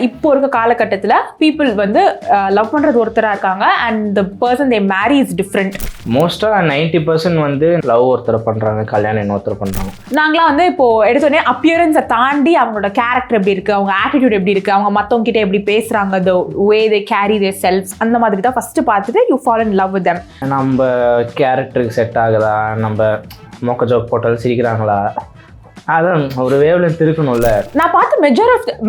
இப்போ இருக்க காலகட்டத்தில் பீப்புள் வந்து லவ் பண்ணுறது ஒருத்தராக இருக்காங்க and the person they marry is different. மோஸ்ட்டாக 90% வந்து லவ் ஒருத்தரை பண்ணுறாங்க, கல்யாணம் இன்னொருத்தர் பண்ணுறாங்க. நாங்களாம் வந்து இப்போது எடுத்தோடனே அப்பியரன்ஸை தாண்டி அவங்களோட கேரக்டர் எப்படி இருக்குது, அவங்க ஆட்டிடியூட் எப்படி இருக்குது, அவங்க மற்றவங்க கிட்ட எப்படி பேசுகிறாங்க, த வே தே கேரி தேர் செல்ஃப்ஸ், அந்த மாதிரி தான் ஃபஸ்ட்டு பார்த்துட்டு you fall in love with them. நம்ம கேரக்டருக்கு செட் ஆகுதா, நம்ம மொக்க ஜோக் போட்டாலும் சிரிக்கிறாங்களா, அதான் ஒரு வேவ்லென்த் இருக்கணும்ல. நான் பார்த்து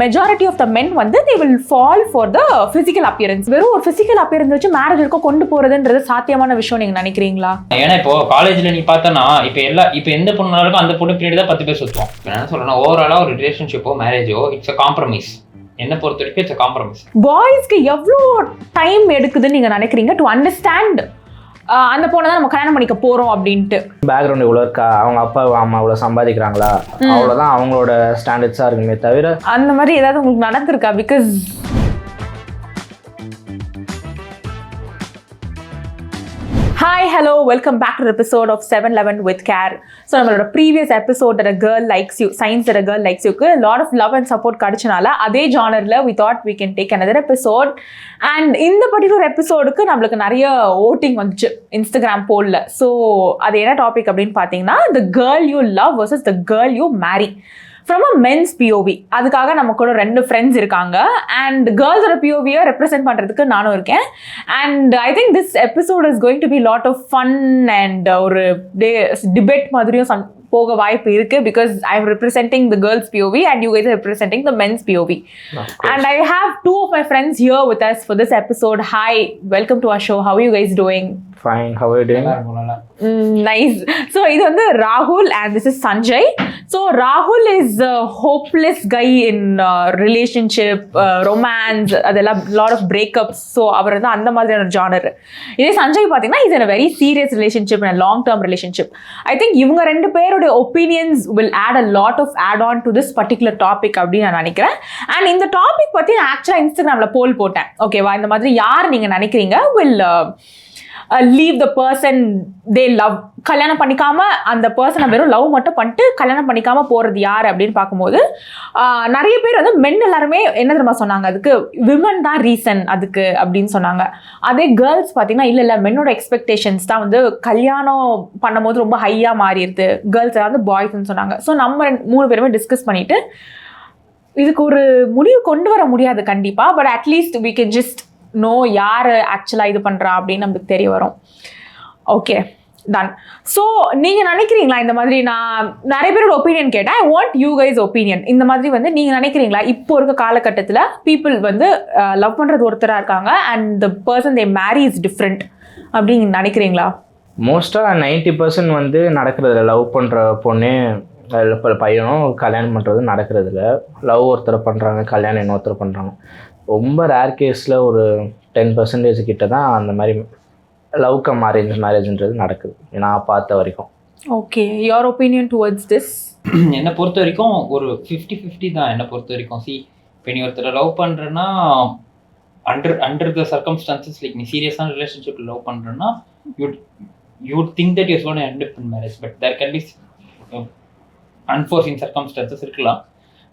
மெஜாரிட்டி ஆஃப் த மென் வந்து they will fall for the physical appearance. வெறும் ஒரு physical appearance வச்சு மேரேஜ் வரைக்கும் கொண்டு போறதுன்றது சாத்தியமான விஷயம் நீங்க நினைக்கிறீங்களா? ஏன்னா இப்போ காலேஜ்ல நீ பார்த்தனா இப்போ எந்த பொண்ணாலும் அந்த பொண்ணு பின்னாடி தான் 10 பேர் சுத்துவோம். என்ன சொல்லணும், ஓவராலா ஒரு ரிலேஷன்ஷிப்போ மேரேஜோ இட்ஸ் அ காம்ப்ரமைஸ். என்ன பொறுத்த வரைக்கும் இட்ஸ் அ காம்ப்ரமைஸ். பாய்ஸ்க்கு எவ்வளோ டைம் எடுக்குதுன்னு நீங்க நினைக்கிறீங்க டு அண்டர்ஸ்டாண்ட் அந்த பொண்ணை தான் நம்ம கல்யாணம் பண்ணிக்க போறோம் அப்படின்ட்டு? பேக்ரவுண்ட் இவ்வளோ இருக்கா, அவங்க அப்பா அம்மா இவ்வளோ சம்பாதிக்கிறாங்களா, அவ்வளோதான் அவங்களோட ஸ்டாண்டர்ட்ஸாக இருக்குமே தவிர அந்த மாதிரி ஏதாவது உங்களுக்கு நடந்திருக்கா? Because Hi, hello, welcome back to the episode of 711 with Care. So, நம்மளோட previous episode that a girl likes you, signs that a girl likes you, a lot of love and support கிடைச்சனால அதே ஜானர்ல we thought we can take another episode. And இந்த particular episodeக்கு நம்மளுக்கு நிறைய voting வந்துச்சு Instagram போல்ல. So அது என்ன topic அப்படின்னு பார்த்தீங்கன்னா, the girl you love versus the girl you marry. From a men's POV. அதுக்காக நம்ம கூட 2 ஃப்ரெண்ட்ஸ் இருக்காங்க அண்ட் கேர்ள்ஸோட பிஓவியை ரெப்ரசென்ட் பண்ணுறதுக்கு நானும் இருக்கேன். And I think this episode is going to be lot of fun and ஒரு டிபேட் மாதிரியும் போக வாய்ப்பு இருக்கு. Because I am representing the girls POV and you guys representing the men's POV. And I have 2 of my friends here with us for this episode. Hi, welcome to our show. How are you guys doing? Fine, how are you doing? Nice. So இது வந்து ராகுல் and this is Sanjay. So ராகுல் is a hopeless guy in relationship, romance, அதெல்லாம் lot of breakups. So அவர் வந்து அந்த மாதிரியான genre. இதே சஞ்சய் பார்த்தீங்கன்னா he's in a very serious relationship and a long term relationship. I think இவங்க 2 பேரோட opinions will add a lot of add on to this particular topic அப்படின்னு நான் நினைக்கிறேன். And இந்த டாபிக் பற்றி நான் ஆக்சுவலாக இன்ஸ்டாகிராமில் போல் போட்டேன். ஓகேவா? இந்த மாதிரி யார் நீங்கள் நினைக்கிறீங்க will leave the person they love, கல்யாணம் பண்ணிக்காம அந்த பர்சனை வெறும் லவ் மட்டும் பண்ணிட்டு கல்யாணம் பண்ணிக்காம போறது யார் அப்படின்னு பார்க்கும்போது நிறைய பேர் வந்து மென் எல்லாருமே என்ன தெரியுமா சொன்னாங்க, அதுக்கு விமன் தான் ரீசன் அதுக்கு அப்படின்னு சொன்னாங்க. அதே கேர்ள்ஸ் பார்த்தீங்கன்னா இல்லை மென்னோட எக்ஸ்பெக்டேஷன்ஸ் தான் வந்து கல்யாணம் பண்ணும்போது ரொம்ப ஹையாக மாறிடுது, கேர்ள்ஸ் வந்து பாய்ஸ்ன்னு சொன்னாங்க. ஸோ நம்ம 3 பேருமே டிஸ்கஸ் பண்ணிட்டு இதுக்கு ஒரு முடிவு கொண்டு வர முடியாது கண்டிப்பா, but at least we can just know யார் ஆக்சுவலாக இது பண்ணுறா அப்படின்னு நமக்கு தெரிய வரும். Okay, ton. ஸோ நீங்கள் நினைக்கிறீங்களா இந்த மாதிரி? நான் நிறைய பேரோட ஒப்பீனியன் கேட்டேன். I want you guys opinion. இந்த மாதிரி வந்து நீங்கள் நினைக்கிறீங்களா இப்போ இருக்க காலகட்டத்தில் பீப்புள் வந்து லவ் பண்ணுறது ஒருத்தராக இருக்காங்க and the person they marry is different அப்படின்னு நினைக்கிறீங்களா? மோஸ்ட்டாக 90% வந்து நடக்கிறதில்ல. லவ் பண்ணுற பொண்ணே பையனும் கல்யாணம் பண்ணுறது நடக்கிறதில்ல. லவ் ஒருத்தரை பண்ணுறாங்க, கல்யாணம் இன்னொருத்தர் பண்ணுறாங்க. ரொம்ப ரேர் கேஸில் ஒரு 10% கிட்ட தான் அந்த மாதிரி லவ் கம் மேரேஜ்ன்றது நடக்குது நான் பார்த்த வரைக்கும். Okay, your opinion towards this? என்னை பொறுத்த வரைக்கும் ஒரு 50-50 தான். என்னை பொறுத்த வரைக்கும் இப்போ நீ ஒருத்தரை லவ் பண்ணுறேன்னா அண்டர் த சர்க்கம்ஸ்டான்சஸ், லைக் நீ சீரியஸான ரிலேஷன்ஷிப்பில் லவ் பண்ணுறேன்னா you think that you's gonna end up in marriage, but there can be unforeseen circumstances இருக்கலாம்.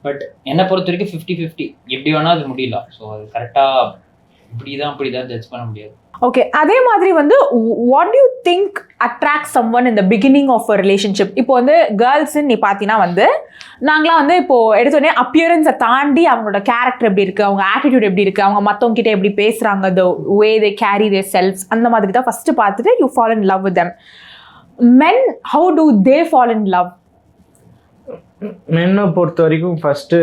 பட் என்னை பொறுத்த வரைக்கும் 50-50 எப்படி வேணால் அது முடியல. ஸோ அது கரெக்டாக இப்படி தான் ஜட்ஜ் பண்ண முடியாது. ஓகே, அதே மாதிரி வந்து what you think attract someone in the beginning of a relationship? இப்போ வந்து கேர்ள்ஸ்ன்னு நீ பார்த்தீங்கன்னா வந்து நாங்களாம் வந்து இப்போ எடுத்தோடனே அப்பியரன்ஸை தாண்டி அவங்களோட கேரக்டர் எப்படி இருக்குது, அவங்க ஆட்டிடியூட் எப்படி இருக்குது, அவங்க மற்றவங்க கிட்ட எப்படி பேசுகிறாங்க, த வே தே கேரி தேர் செல்ஃப்ஸ், அந்த மாதிரி தான் ஃபஸ்ட்டு பார்த்துட்டு you fall in love with them. Men, how do they fall in love? மென்னை பொறுத்த வரைக்கும் ஃபஸ்ட்டு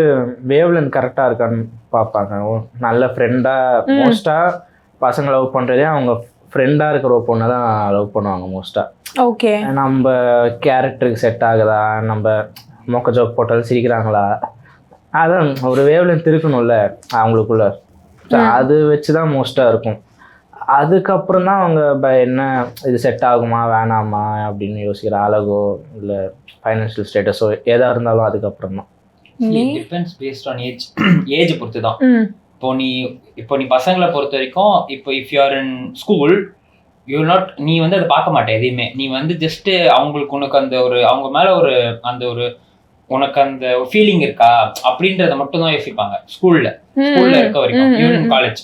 வேவ்லென்த் கரெக்டாக இருக்கான்னு பார்ப்பாங்க. நல்ல ஃப்ரெண்டாக மோஸ்ட்டாக பசங்க லவ் பண்ணுறதே அவங்க ஃப்ரெண்டாக இருக்கிற பொண்ணை தான் லவ் பண்ணுவாங்க மோஸ்ட்டாக. ஓகே, நம்ம கேரக்டருக்கு செட் ஆகுதா, நம்ம மொக்க ஜோக் போட்டாலும் சிரிக்கிறாங்களா, அதான் ஒரு வேவ்லென்த் இருக்கணும்ல அவங்களுக்குள்ள. அது வச்சு தான் மோஸ்ட்டாக இருக்கும். அதுக்கப்புறம் தான் அவங்க என்ன இது செட் ஆகுமா வேணாமா அப்படின்னு யோசிக்கிற அழகோ இல்லை ஃபைனான்ஷியல் ஸ்டேட்டஸோ எதாக இருந்தாலும் அதுக்கப்புறம் தான். டிபெண்ட்ஸ் பேஸ்ட் ஆன் ஏஜ் பொறுத்து தான். இப்போ நீ பசங்களை பொறுத்த வரைக்கும் இப்போ if you are in school you not, நீ வந்து அதை பார்க்க மாட்டேன் எதையுமே. நீ வந்து ஜஸ்ட்டு அவங்களுக்கு உனக்கு அந்த ஒரு அவங்க மேலே அந்த ஒரு உனக்கு அந்த ஃபீலிங் இருக்கா அப்படின்றத மட்டும் தான் யோசிப்பாங்க ஸ்கூல்ல இருக்க வரைக்கும், even college.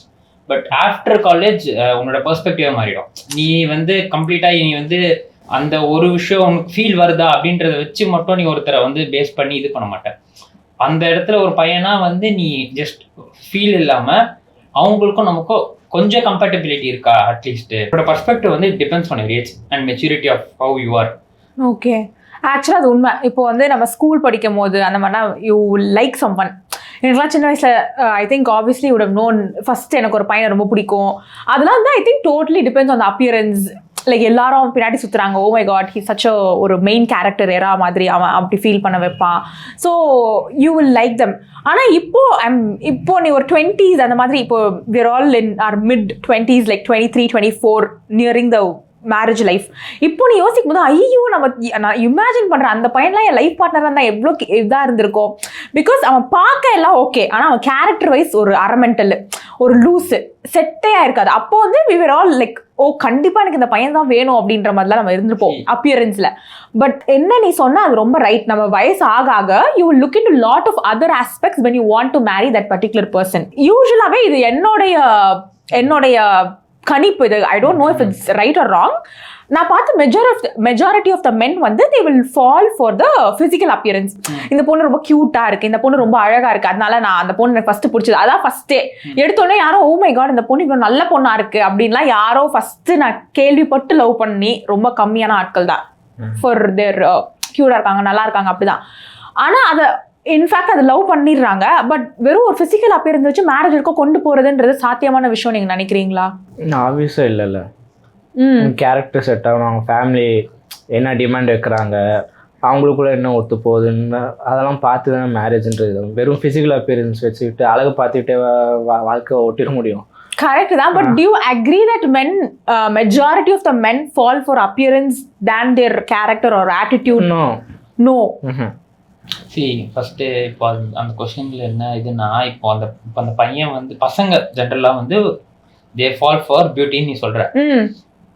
But after college உன்னோட பெர்ஸ்பெக்டிவ் மாறிடும். நீ வந்து கம்ப்ளீட்டா நீ வந்து அந்த ஒரு விஷயம் உனக்கு ஃபீல் வருதா அப்படின்றத வச்சு மட்டும் நீ ஒருத்தரை வந்து பேஸ் பண்ணி இது பண்ண மாட்டேன். அந்த இடத்துல ஒரு பையனா வந்து நீ ஜஸ்ட் ஃபீல் இல்லாம அவங்களுக்கும் நமக்கும் கொஞ்சம் கம்பேட்டபிலிட்டி இருக்கா அட்லீஸ்ட். என்னோட பர்ஸ்பெக்டிவ் வந்து depends on your age and maturity of how you are. Okay, ஆக்சுவலாக அது உண்மை. இப்போ வந்து நம்ம ஸ்கூல் படிக்கும் போது அந்த மாதிரினா யூ லைக் சம் ஒன். எனக்குலாம் சின்ன வயசில் I think obviously would have known first எனக்கு ஒரு பையனை ரொம்ப பிடிக்கும். அதெல்லாம் வந்து I think totally depends on the appearance. Like எல்லாரும் பின்னாடி சுற்றுறாங்க, oh my God he such ஒரு மெயின் கேரக்டர் எரா மாதிரி அவன் அப்படி ஃபீல் பண்ண வைப்பான். So you will like them. ஆனால் இப்போ நீ ஒரு 20s அந்த மாதிரி, இப்போ we're all in our mid 20s like 23, 24 nearing the marriage life. இப்போ நீ யோசிக்கும் போது ஐயோ நான் இமேஜின் பண்ணுறேன் அந்த பையன்லாம் என் லைஃப் பார்ட்னராக இருந்தால் எவ்வளோ இதாக இருந்திருக்கும். பிகாஸ் அவன் பார்க்க எல்லாம் ஓகே, ஆனால் அவன் கேரக்டர் வைஸ் ஒரு அரமெண்டல், ஒரு லூஸு, செட்டே ஆயிருக்காது. அப்போ வந்து we were all like ஓ கண்டிப்பா எனக்கு இந்த பையன் தான் வேணும் அப்படின்ற மாதிரிலாம் நம்ம இருந்திருப்போம் அப்பியரன்ஸ்ல. பட் என்ன நீ சொன்னா அது ரொம்ப ரைட். நம்ம வயசு ஆக ஆக you will look into lot of other aspects when you want to marry that particular person. யூசுவலாவே இது என்னுடைய கணிப்பு. இது I don't know if it's right or wrong. நான் பார்த்து மெஜாரிட்டி ஆஃப் த மென் வந்து they will fall for the physical appearance. இந்த பொண்ணு ரொம்ப கியூட்டா இருக்கு, இந்த பொண்ணு ரொம்ப அழகா இருக்கு, அதனால நான் அந்த பொண்ணு எனக்கு ஃபர்ஸ்ட் பிடிச்சது. அதான் ஃபர்ஸ்டே எடுத்தோடனே யாரோ ஓ மை காட் இந்த பொண்ணு இவ்வளவு நல்ல பொண்ணா இருக்கு அப்படின்லாம் யாரோ ஃபர்ஸ்ட் நான் கேள்விப்பட்டு லவ் பண்ணி ரொம்ப கம்மியான ஆட்கள் தான் ஃபார் தேர் கியூட்டா இருக்காங்க, நல்லா இருக்காங்க அப்படிதான். ஆனா அதை இன்ஃபேக்ட் அது லவ் பண்ணிடுறாங்க. பட் வெறும் ஒரு பிசிக்கல் அப்பியரன்ஸ் வச்சு மேரேஜ் வரைக்கும் கொண்டு போறதுன்றது சாத்தியமான விஷயம் நீங்க நினைக்கிறீங்களா? ஆப்வியஸா இல்ல. கேரக்டர் செட் ஆகணும், அவங்க ஃபேமிலி என்ன டிமாண்ட் வைக்கிறாங்க, அவங்களுக்குள்ள என்ன ஒத்து போகுதுன்னு அதெல்லாம் பார்த்து தான் மேரேஜ்ன்றது. வெறும் ஃபிசிக்கல் அப்பியரன்ஸ் வச்சுக்கிட்டு அழகு பார்த்துக்கிட்டே வாழ்க்கை ஓட்டிட முடியும். கரெக்ட் தான். But do you agree that majority of the men fall for appearance than their character or attitude? No. See, first இப்போ அந்த கொஸ்டின்ல என்ன இதுன்னா, இப்போ அந்த பையன் வந்து பசங்க ஜென்ரலா வந்து they fall for beauty நீ சொல்ற.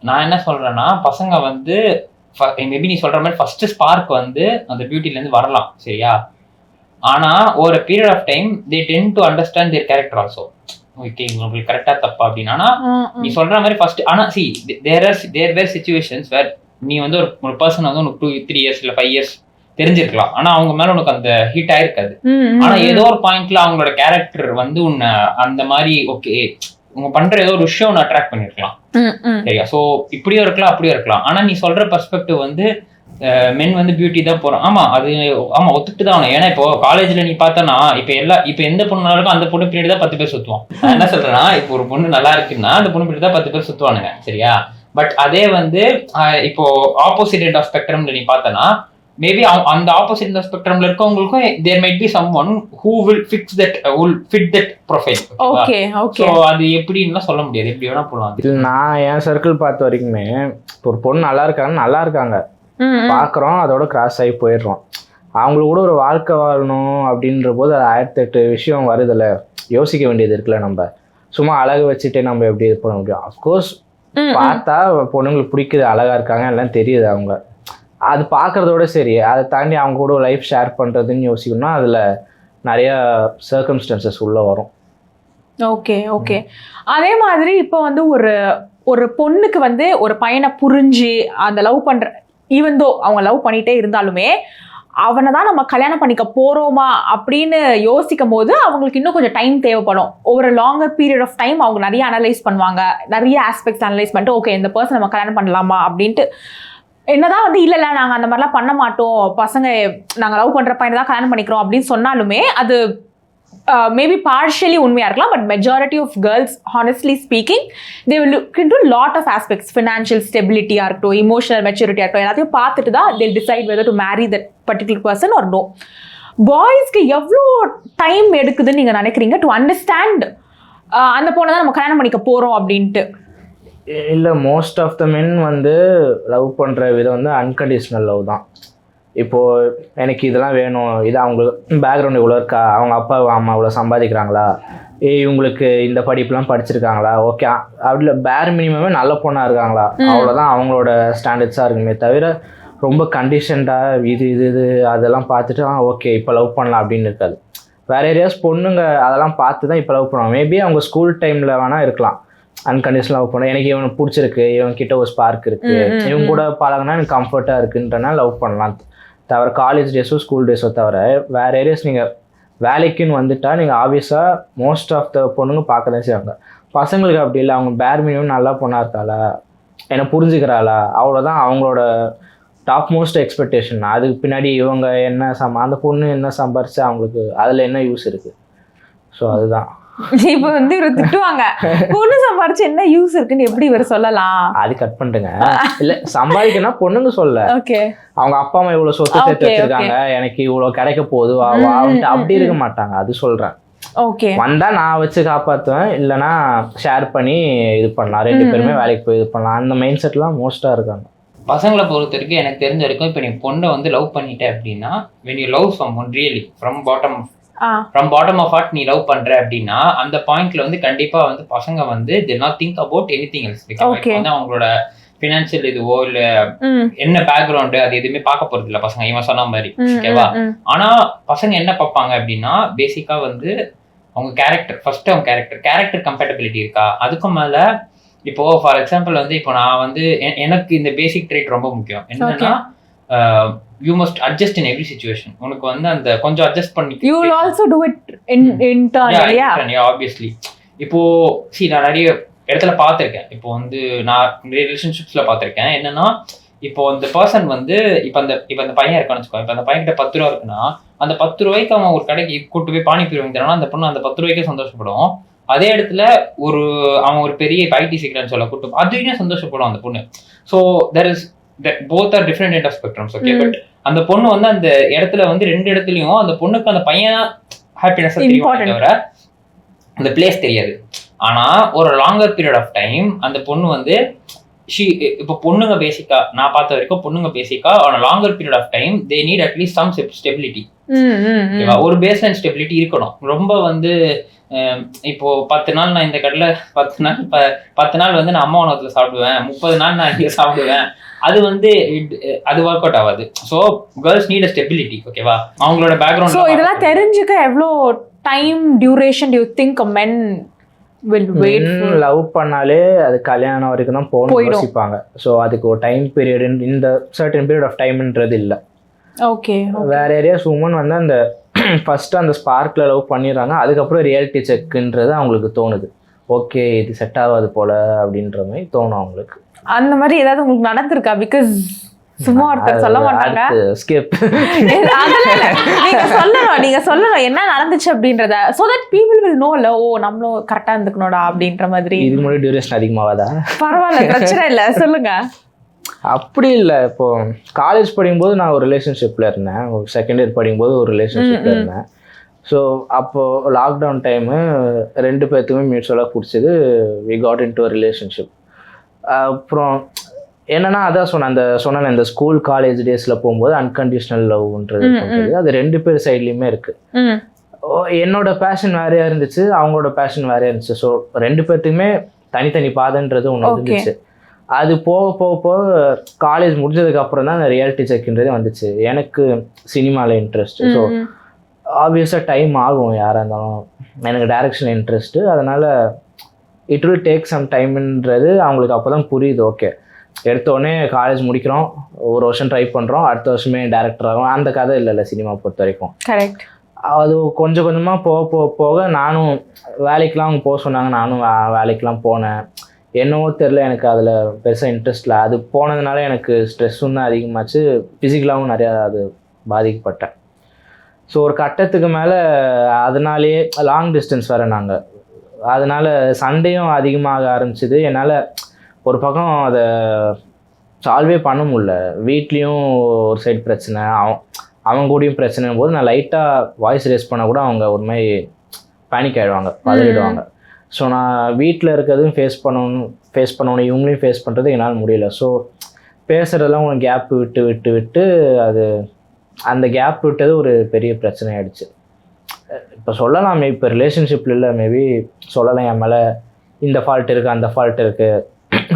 நான் என்ன சொல்றேன்னா, பசங்க வந்து மேபி நீ சொல்ற மாதிரி ஃபர்ஸ்ட் ஸ்பார்க் வந்து அந்த பியூட்டில இருந்து வரலாம், சரியா? ஆனா ஒரு period of time they tend to understand their character also. Okay, உங்களுக்கு கரெக்டா தப்பா அப்படின்னா நீ சொல்ற மாதிரி ஃபர்ஸ்ட். ஆனா சி தேர் வேர் சிச்சுவேஷன்ஸ் வேர் நீ வந்து ஒரு பர்சன் வந்து உனக்கு 2-3 years இல்ல 5 years தெரிஞ்சிருக்கலாம், ஆனா அவங்க மேல உனக்கு அந்த ஹிட் ஆயிருக்காது. ஆனா ஏதோ ஒரு பாயிண்ட்ல அவங்களோட கேரக்டர் வந்து உன்னை அந்த மாதிரி ஓகே உங்க பண்ற ஏதோ ஒரு விஷயம் ஒன்று அட்ராக்ட் பண்ணிருக்கலாம், சரியா? சோ இப்படியும் இருக்கலாம் அப்படியும் இருக்கலாம். ஆனா நீ சொல்ற பெர்ஸ்பெக்டிவ் வந்து மென் வந்து பியூட்டி தான் போறோம். ஆமா, அது ஆமா ஒத்துட்டு தான் ஆகணும். ஏன்னா இப்போ காலேஜ்ல நீ பார்த்தனா இப்ப எந்த பொண்ணு நல்லா இருக்கும் அந்த பொண்ணு பின்னாடி தான் 10 பேர் சுத்துவான். நான் என்ன சொல்றேன்னா, இப்போ ஒரு பொண்ணு நல்லா இருக்குன்னா அந்த பொண்ணு பின்னாடி தான் 10 பேர் சுத்துவானுங்க, சரியா? பட் அதே வந்து இப்போ ஆப்போசிட் எண்ட் ஆஃப் ஸ்பெக்ட்ரம்ல நீ பார்த்தனா மேபி அந்த ஆப்போசிட் ஸ்பெக்ட்ரம்ல இருக்கவங்களுக்கும் there might be someone who will fit that profile. Okay okay. So அது எப்படின்னு சொல்ல முடியாது, எப்படி வேணா போலாம். இது நான் என் சர்க்கிள் பார்த்த வரைக்குமே ஒரு பொண்ணு நல்லா இருக்காங்க பாக்குறோம், அதோட கிராஸ் ஆகி போயிடுறோம். அவங்களுக்கு கூட ஒரு வாழ்க்கை வாழணும் அப்படின்ற போது அது 1008 விஷயம் வருதுல்ல, யோசிக்க வேண்டியது இருக்குல்ல. நம்ம சும்மா அழகு வச்சுட்டே நம்ம எப்படி இது பண்ண முடியும்? அஃப்கோர்ஸ் பார்த்தா பொண்ணுங்களுக்கு பிடிக்குது, அழகா இருக்காங்க எல்லாம் தெரியுது, அவங்க அது பார்க்குறதோட சரி. அதை தாண்டி அவங்க கூட லைஃப் ஷேர் பண்ணுறதுன்னு யோசிக்கணும்னா அதில் நிறைய சர்க்கம்ஸ்டன்சஸ் உள்ளே வரும். Okay okay. அதே மாதிரி இப்போ வந்து ஒரு பொண்ணுக்கு வந்து ஒரு பையனை புரிஞ்சு அந்த லவ் பண்ணுற, ஈவன் தோ அவங்க லவ் பண்ணிகிட்டே இருந்தாலுமே அவனை தான் நம்ம கல்யாணம் பண்ணிக்க போகிறோமா அப்படின்னு யோசிக்கும் போது அவங்களுக்கு இன்னும் கொஞ்சம் டைம் தேவைப்படும். ஒரு லாங்கர் பீரியட் ஆஃப் டைம் அவங்க நிறைய அனலைஸ் பண்ணுவாங்க, நிறைய ஆஸ்பெக்ட்ஸ் அனலைஸ் பண்ணிட்டு ஓகே இந்த பர்சன் நம்ம கல்யாணம் பண்ணலாமா அப்படின்ட்டு. என்னதான் வந்து இல்ல நாங்க அந்த மாதிரிலாம் பண்ண மாட்டோம், பசங்க நாங்க லவ் பண்ற பையனை தான் கல்யாணம் பண்ணிக்கிறோம் அப்படின்னு சொன்னாலுமே அது மேபி பார்ஷியலி உண்மையா இருக்கலாம். But majority of girls honestly speaking they will look into lot of aspects. Financial ஸ்டெபிலிட்டியா இருக்கட்டும், இமோஷனல் மெச்சூரிட்டியா இருக்கட்டும், எல்லாத்தையும் பார்த்துட்டு தான் they decide whether to marry that particular person or no. பாய்ஸ்க்கு எவ்வளோ டைம் எடுக்குதுன்னு நீங்க நினைக்கிறீங்க டு அண்டர்ஸ்டாண்ட் அந்த பொண்ணை தான் நம்ம கல்யாணம் பண்ணிக்க போறோம் அப்படின்ட்டு? இல்லை, மோஸ்ட் ஆஃப் த மென் வந்து லவ் பண்ணுற விதம் வந்து அன்கண்டிஷ்னல் லவ் தான். இப்போது எனக்கு இதெல்லாம் வேணும், இது அவங்களுக்கு பேக்ரவுண்ட் இவ்வளோ இருக்கா, அவங்க அப்பா அம்மா இவ்வளோ சம்பாதிக்கிறாங்களா, இவங்களுக்கு இந்த படிப்புலாம் படிச்சிருக்காங்களா, ஓகே அப்படி இல்லை பேர் மினிமமே நல்ல பொண்ணாக இருக்காங்களா, அவ்வளோதான் அவங்களோட ஸ்டாண்டர்ட்ஸாக இருக்குமே தவிர ரொம்ப கண்டிஷன்டாக இது அதெல்லாம் பார்த்துட்டு ஓகே இப்போ லவ் பண்ணலாம் அப்படின்னு இருக்காது. வேறு ஏரியாஸ் பொண்ணுங்க அதெல்லாம் பார்த்து தான் இப்போ லவ் பண்ணுவாங்க. மேபி அவங்க ஸ்கூல் டைமில் வேணால் இருக்கலாம் அன்கண்டிஷனல் லவ் பண்ண, எனக்கு இவனுக்கு பிடிச்சிருக்கு, இவன்கிட்ட ஒரு ஸ்பார்க் இருக்குது, இவங்க கூட பழகினா எனக்கு கம்ஃபர்ட்டாக இருக்குன்றனா லவ் பண்ணலாம். தவிர காலேஜ் டேஸோ ஸ்கூல் டேஸோ தவிர வேறு ஏரியாஸ் நீங்கள் வேலைக்குன்னு வந்துட்டால் நீங்கள் ஆப்வியஸாக மோஸ்ட் ஆஃப் த பொண்ணுங்க பார்க்க தான் செய்வாங்க. பசங்களுக்கு அப்படி இல்லை, அவங்க பேர் மினிமம் நல்லா பொண்ணாக இருக்காளா, என்னை புரிஞ்சுக்கிறாளா, அவ்வளோதான் அவங்களோட டாப் மோஸ்ட் எக்ஸ்பெக்டேஷன். அதுக்கு பின்னாடி இவங்க என்ன அந்த பொண்ணு என்ன சம்பாரிச்சு அவங்களுக்கு அதில் என்ன யூஸ் இருக்குது. ஸோ அதுதான் இப்போ வந்து இவர் திட்டுவாங்க, பொண்ணு சம்பாரிச்சு என்ன யூஸ் இருக்குன்னு எப்படி இவர் சொல்லலாம். அது கட் பண்ணிட்டுங்க. இல்லை சம்பாதிக்கணும்னா பொண்ணுங்க சொல்ல, ஓகே அவங்க அப்பா அம்மா இவ்வளோ சொத்து சேர்த்து வச்சிருக்காங்க, எனக்கு இவ்வளோ கிடைக்க போகுது அப்படி இருக்க மாட்டாங்க. அது சொல்கிறேன். ஓகே வந்தா நான் வச்சு காப்பாற்றுவேன், இல்லைனா ஷேர் பண்ணி இது பண்ணலாம், 2 பேருமே வேலைக்கு போய் இது பண்ணலாம். அந்த மைண்ட் செட்லாம் மோஸ்ட்டாக இருக்காங்க. பசங்களை பொறுத்த வரைக்கும் எனக்கு தெரிஞ்ச வரைக்கும் இப்போ நீ பொண்ணை வந்து லவ் பண்ணிட்ட அப்படின்னா when you love someone really from bottom of heart நீ லவ் பண்ற அப்படின்னா அந்த பாயிண்ட்ல வந்து கண்டிப்பா வந்து பசங்க வந்து they not think about anything else. வந்து அவங்களோட ஃபினான்ஷியல் இதுவோ இல்ல என்ன பேக்ரவுண்டு அது எதுவுமே பார்க்க போறது இல்லை பசங்க, இவன் சொன்ன மாதிரி. ஓகேவா? ஆனா பசங்க என்ன பார்ப்பாங்க அப்படின்னா பேசிக்கா வந்து அவங்க கேரக்டர் ஃபர்ஸ்ட், அவங்க கேரக்டர் கம்பேட்டபிலிட்டி இருக்கா. அதுக்கும் மேல இப்போ ஃபார் எக்ஸாம்பிள் வந்து இப்போ நான் வந்து எனக்கு இந்த பேசிக் ட்ரேட் ரொம்ப முக்கியம். என்னன்னா you must adjust in every situation. உனக்கு வந்து அந்த கொஞ்சம் அட்ஜஸ்ட் பண்ணி you will also to it internally obviously. இப்போ நான் நிறைய இடத்துல பார்த்துருக்கேன். இப்போ வந்து நான் ரிலேஷன்ஷிப்ஸ்ல பார்த்துருக்கேன். என்னன்னா இப்போ அந்த பர்சன் வந்து இப்போ அந்த பையன் இருக்கான்னு வச்சுக்கோ, இப்போ அந்த பையன்கிட்ட 10 ரூபா இருக்குன்னா அந்த 10 ரூபாய்க்கு அவன் ஒரு கடைக்கு கூட்டு போய் பானிபூரி வாங்கி தரானா அந்த பொண்ணு அந்த 10 ரூபாய்க்கே சந்தோஷப்படும். அதே இடத்துல அவன் ஒரு பெரிய ஐடி சீக்கிரம் சொல்ல கூட்டம் அதுவே சந்தோஷப்படும் அந்த பொண்ணு. So there is both are different end of spectrums. Okay, but அந்த பொண்ணு வந்து அந்த இடத்துல வந்து 2 இடத்துலையும் அந்த பொண்ணுக்கு அந்த பையன் ஹாப்பினஸ் தெரியும் தவிர அந்த பிளேஸ் தெரியாது. ஆனா ஒரு லாங்கர் பீரியட் ஆஃப் டைம் அந்த பொண்ணு வந்து இப்போ பொண்ணுங்க பேசிக்கா நான் பார்த்த வரைக்கும் பொண்ணுங்க பேசிக்கா on longer period of time they need at least some stability. ஒரு பேஸ் லைன் ஸ்டெபிலிட்டி இருக்கணும். ரொம்ப வந்து இப்போ 10 நாள் நான் இந்த கடையில் 10 நாள் வந்து நான் அம்மா உணவகத்தில் சாப்பிடுவேன், 30 நாள் நான் இங்கே சாப்பிடுவேன், அது வந்து அது ஒர்க் அவுட் ஆகாது. So girls need a stability. ஓகேவா? அவங்களோட பேக்ரவுண்ட். ஸோ இதெல்லாம் தெரிஞ்சுக்க எவ்வளோ time duration to you think men will wait for? Love பண்ணாலே அது கல்யாணம் வரைக்கும் தான் போகணும் யோசிப்பாங்க. ஸோ அதுக்கு ஒரு டைம் பீரியட் இந்த சர்டன் பீரியட் ஆஃப் டைம்ன்றது இல்லை. ஓகே, வேற ஏரியாஸ் உமன் வந்து அந்த ஃபர்ஸ்ட் அந்த ஸ்பார்க்ல லவ் பண்ணிடுறாங்க, அதுக்கப்புறம் ரியாலிட்டி செக்குன்றது அவங்களுக்கு தோணுது. ஓகே இது செட் ஆகாது போல அப்படின்ற மாதிரி தோணும் அவங்களுக்கு. அந்த மாதிரி ஏதாவது உங்களுக்கு நடந்திருக்கா? பிகாஸ் சும்மா ஒருத்தர் சொல்ல மாட்டாங்க. ஸ்கிப் நீங்க சொல்லணும் என்ன நடந்துச்சு அப்படின்றத. So that people will know இல்ல, ஓ நம்மளும் கரெக்டா இருந்துக்கணும்டா அப்படின்ற மாதிரி. இது முன்னாடி டியூரேஷன் அதிகமாவாதா? பரவாயில்ல, பிரச்சனை இல்லை, சொல்லுங்க. அப்படி இல்லை. இப்போ காலேஜ் படிக்கும்போது நான் ஒரு ரிலேஷன்ஷிப்பில் இருந்தேன், செகண்ட் இயர் படிக்கும்போது ஒரு ரிலேஷன்ஷிப்பில் இருந்தேன். ஸோ அப்போது லாக்டவுன் டைமு 2 பேர்த்துக்குமே மியூச்சுவலாக பிடிச்சது. We got into a relationship. அப்புறம் என்னன்னா அதான் சொன்னேன் இந்த ஸ்கூல் காலேஜ் டேஸில் போகும்போது அன்கண்டிஷனல் லவ்ன்றது அது 2 பேர் சைட்லேயுமே இருக்குது. என்னோட பேஷன் வேறையா இருந்துச்சு, அவங்களோட பேஷன் வேறையா இருந்துச்சு. ஸோ 2 பேர்த்துக்குமே தனித்தனி பாதைன்றது ஒன்று இருந்துச்சு. அது போக போக போக காலேஜ் முடிஞ்சதுக்கு அப்புறம் தான் அந்த ரியாலிட்டி செக்ன்றதே வந்துச்சு. எனக்கு சினிமாவில் இன்ட்ரெஸ்ட். ஸோ ஆப்வியஸாக டைம் ஆகும் யாராக இருந்தாலும். எனக்கு டைரக்ஷன் இன்ட்ரெஸ்ட்டு, அதனால் இட் வில் டேக் சம் டைம்ன்றது அவங்களுக்கு அப்போ தான் புரியுது. ஓகே எடுத்தோடனே காலேஜ் முடிக்கிறோம், 1 வருஷம் ட்ரை பண்ணுறோம், அடுத்த வருஷமே டேரக்டர் ஆகும், அந்த கதை இல்லைல்ல சினிமா பொறுத்த வரைக்கும். கரெக்ட். அது கொஞ்சம் கொஞ்சமாக போக நானும் வேலைக்கெலாம் அவங்க போக சொன்னாங்க, நானும் வேலைக்கெலாம் போனேன். என்னவோ தெரில, எனக்கு அதில் பெருசாக இன்ட்ரெஸ்ட் இல்லை. அது போனதுனால எனக்கு ஸ்ட்ரெஸ்ஸும் தான் அதிகமாச்சு, ஃபிசிக்கலாகவும் நிறையா அது பாதிக்கப்பட்டேன். ஸோ ஒரு கட்டத்துக்கு மேலே அதனாலேயே லாங் டிஸ்டன்ஸ் வேறு நாங்கள், அதனால் சண்டையும் அதிகமாக ஆரம்பிச்சிது. என்னால் ஒரு பக்கம் அதை சால்வே பண்ண முடியல. வீட்லேயும் ஒரு சைடு பிரச்சனை, அவங்க கூடயும் பிரச்சனை போது நான் லைட்டாக வாய்ஸ் ரேஸ் பண்ணால் கூட அவங்க ஒரு மாதிரி பேனிக் ஆகிடுவாங்க, பதறிடுவாங்க. ஸோ நான் வீட்டில் இருக்கிறதும் ஃபேஸ் பண்ணணும், இவங்களையும் ஃபேஸ் பண்ணுறது என்னால் முடியல. ஸோ பேசுகிறதெல்லாம் உனக்கு கேப் விட்டு அது அந்த கேப் விட்டது ஒரு பெரிய பிரச்சனை ஆகிடுச்சு. இப்போ சொல்லலாம், இப்போ ரிலேஷன்ஷிப்பில் இல்லை, மேபி சொல்லலாம் என் மேலே இந்த ஃபால்ட் இருக்குது அந்த ஃபால்ட் இருக்குது,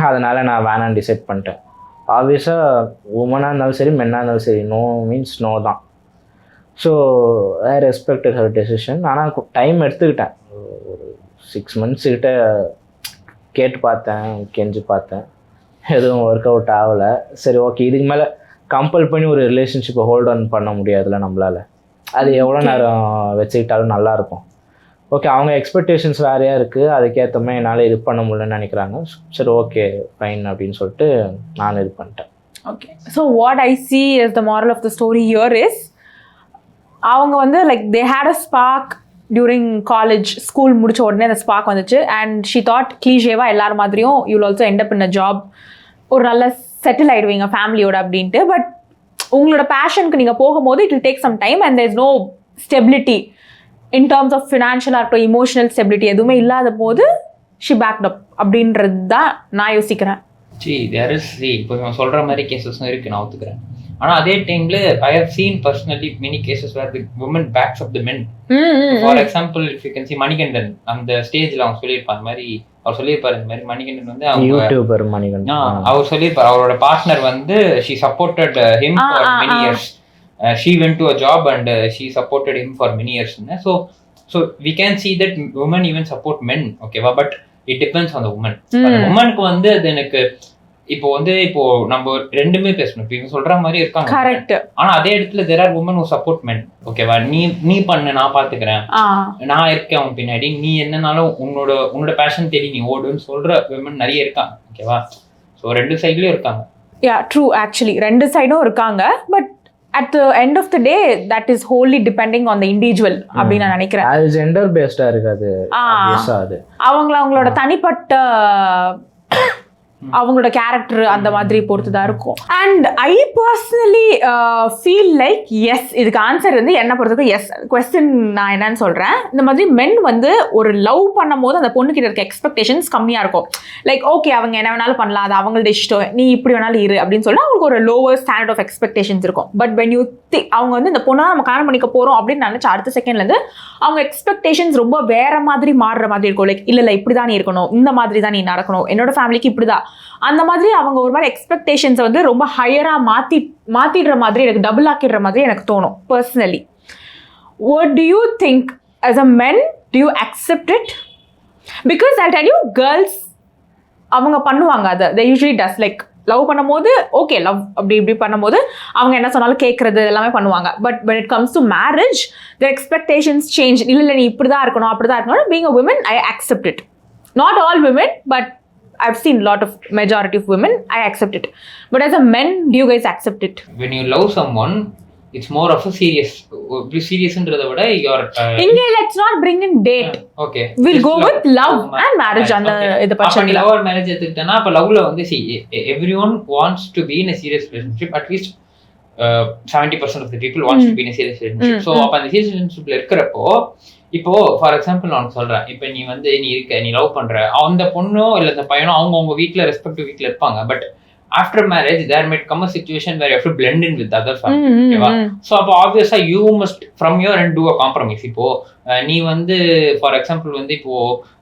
அதனால் நான் வேணான்னு டிசைட் பண்ணிட்டேன். ஆப்வியஸாக உமனாக இருந்தாலும் சரி மென்னாக இருந்தாலும் சரி நோ மீன்ஸ் நோ தான். So I respected her decision. ஆனால் டைம் எடுத்துக்கிட்டேன், ஒரு 6 months கிட்ட கேட்டு பார்த்தேன், கெஞ்சு பார்த்தேன், எதுவும் ஒர்க் அவுட் ஆகலை. சரி ஓகே, இதுக்கு மேலே கம்பல் பண்ணி ஒரு ரிலேஷன்ஷிப்பை ஹோல்ட் ஆன் பண்ண முடியாதுல்ல நம்மளால். அது எவ்வளோ நேரம் வச்சுக்கிட்டாலும் நல்லாயிருக்கும். ஓகே, அவங்க எக்ஸ்பெக்டேஷன்ஸ் வேறையாக இருக்குது, அதுக்கேற்ற மாதிரி என்னால் இது பண்ண முடியலன்னு நினைக்கிறாங்க. சரி ஓகே ஃபைன் அப்படின்னு சொல்லிட்டு நான் இது பண்ணிட்டேன். Okay, so what I see is the moral of the story here is, அவங்க வந்து like they had a spark during college, school முடிச்ச உடனே அந்த ஸ்பார்க் வந்துச்சு. அண்ட் ஷி தாட் கிளீஷேவாக எல்லார் மாதிரியும் you will also end up in a job, ஒரு நல்ல செட்டில் ஆகிடுவீங்க ஃபேமிலியோட அப்படின்ட்டு. பட் உங்களோட பேஷனுக்கு நீங்கள் போகும்போது it will take some time and there is no stability in terms of ஃபினான்ஷியலாக இருக்கட்டும், இமோஷனல் ஸ்டெபிலிட்டி எதுவுமே இல்லாத போது ஷி பேக்ட் அப் அப்படின்றது தான் நான் யோசிக்கிறேன். இப்போ இவன் சொல்கிற மாதிரி கேசஸும் இருக்குது, நான் ஒத்துக்கிறேன். ஆனால் அதே டைமில் I have seen personally many cases where the women backs up the men. For example if you can see Manikandan, அந்த ஸ்டேஜில் அவங்க சொல்லியிருப்பாங்க இந்த மாதிரி, அவர் சொல்லியிருப்பாரு இந்த மாதிரி மணிகண்டன் வந்து அவங்க யூடியூபர் மணிகண்டன், அவர் சொல்லியிருப்பாரு அவரோட பார்ட்னர் வந்து she supported him for many years. She went to a job and she supported him for many years. So we can see that women even support men, okay, but it depends on the woman. womanக்கு வந்து அது எனக்கு இப்போ நம்ம ரெண்டுமே பேசணும். இப்போ இவங்க சொல்ற மாதிரி இருக்காங்க கரெக்ட், ஆனா அதே இடத்துல there are women who support men, ஓகேவா, நீ பண்ணு நான் பாத்துக்கிறேன், நான் இருக்கேன் அவன் பின்னாடி, நீ என்னன்னாலும் உன்னோட பேஷன் தேடி நீ ஓடுன்னு சொல்ற women நிறைய இருக்காங்க, ஓகேவா. ஸோ ரெண்டு சைட்லயும் இருக்காங்க. யா ட்ரூ, ஆக்சுவலி ரெண்டு சைடும் இருக்காங்க. But at the end of the day that is wholly depending on the individual அப்படின்னு நான் நினைக்கிறேன். அது ஜெண்டர் பேஸ்டா இருக்காது, அவங்களோட தனிப்பட்ட அவங்களோட கேரக்டர் அந்த மாதிரி பொறுத்து தான் இருக்கும். And I personally feel like yes, இதுக்கு ஆன்சர் வந்து என்ன பொறுத்தவரைக்கும் எஸ். கொஸ்டின் நான் என்னன்னு சொல்கிறேன், இந்த மாதிரி மென் வந்து ஒரு லவ் பண்ணும் போது அந்த பொண்ணுக்கிட்ட இருக்க எக்ஸ்பெக்டேஷன்ஸ் கம்மியாக இருக்கும். லைக் ஓகே அவங்க என்ன வேணாலும் பண்ணலாம், அது அவங்களோட இஷ்டம், நீ இப்படி வேணாலும் இரு அப்படின்னு சொல்லிட்டு அவங்களுக்கு ஒரு லோவர் ஸ்டாண்டர்ட் ஆஃப் எக்ஸ்பெக்டேஷன்ஸ் இருக்கும். பட் வென் யூ அவங்க வந்து இந்த பொண்ணை நம்ம கல்யாணம் பண்ணிக்க போகிறோம் அப்படின்னு நினச்ச அடுத்த செகண்ட்லேருந்து அவங்க எக்ஸ்பெக்டேஷன்ஸ் ரொம்ப வேற மாதிரி மாறுற மாதிரி இருக்கும். லைக் இல்லை இப்படி தான் நீ இருக்கணும், இந்த மாதிரி தான் நீ நடக்கணும், என்னோட ஃபேமிலிக்கு இப்படி தான், அந்த மாதிரி அவங்க ஒரு மாதிரி எக்ஸ்பெக்டேஷன்ஸை வந்து ரொம்ப ஹையரா மாத்திடுற மாதிரி எனக்கு டபுள் ஆக்கிடுற மாதிரி எனக்கு தோணும் personally. What to you think as a men, do you accept it? Because I'll tell you, girls அவங்க பண்ணுவாங்க, அதை they usually does, like love பண்ணும்போது ஓகே லவ் இப்படி பண்ணும்போது அவங்க என்ன சொன்னாலும் கேட்கறது எல்லாமே பண்ணுவாங்க. But when it comes to marriage, their expectations change. இல்லை நீ இப்படி தான் இருக்கணும் அப்படி தான் இருக்கணும். being a woman, I accept it. Not all women, but I've seen a lot of majority of women, I accept it. But as a men, do you guys accept it? When you love someone, it's more of a seriousன்றதை விட you're இங்கே let's not bring in date. Okay, we'll go with love and marriage. அந்த இது பட்சம் அப்ப love and marriage எடுத்துக்கிட்டனா அப்ப லவ்ல வந்து see everyone wants to be in a serious relationship. At least 70% of the people wants to be in a serious relationship. So அப்ப அந்த serious relationshipல இருக்கிறப்போ இப்போ ஃபார் எக்ஸாம்பிள் நான் சொல்றேன், இப்போ நீ லவ் பண்ற அந்த பொண்ணோ இல்ல அந்த பையனோ அவங்க வீட்டுல ரெஸ்பெக்டிவ் வீட்டுல இருப்பாங்க. But after marriage there might come a situation where you have to blend in with other family, ஓகேவா. ஸோ அப்போ ஆப்வியஸா you must from your and do a compromise. இப்போ நீ வந்து ஃபார் எக்ஸாம்பிள் வந்து இப்போ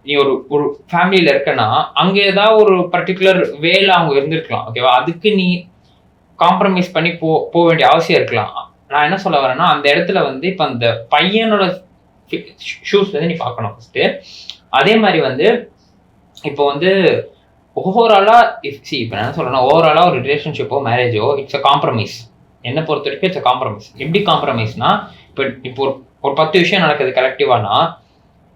நீ ஒரு ஃபேமிலியில இருக்கனா அங்க ஏதாவது ஒரு பர்டிகுலர் வேல அவங்க இருந்திருக்கலாம், ஓகேவா. அதுக்கு நீ காம்ப்ரமைஸ் பண்ணி போக வேண்டிய அவசியம் இருக்கலாம். நான் என்ன சொல்ல வரேன்னா அந்த இடத்துல வந்து இப்போ அந்த பையனோட ஷூஸ் வந்து நீ பார்க்கணும் ஃபர்ஸ்ட். அதே மாதிரி வந்து இப்போ வந்து ஓவராலா இப்போ என்ன சொல்றேன்னா ஓவராலா ஒரு ரிலேஷன்ஷிப்போ மேரேஜோ இட்ஸ் அ காம்ப்ரமைஸ். என்னை பொறுத்த வரைக்கும் இட்ஸ் அ காம்ப்ரமைஸ். எப்படி காம்ப்ரமைஸ்னா இப்போ ஒரு 10 விஷயம் நடக்குது கலெக்டிவானா,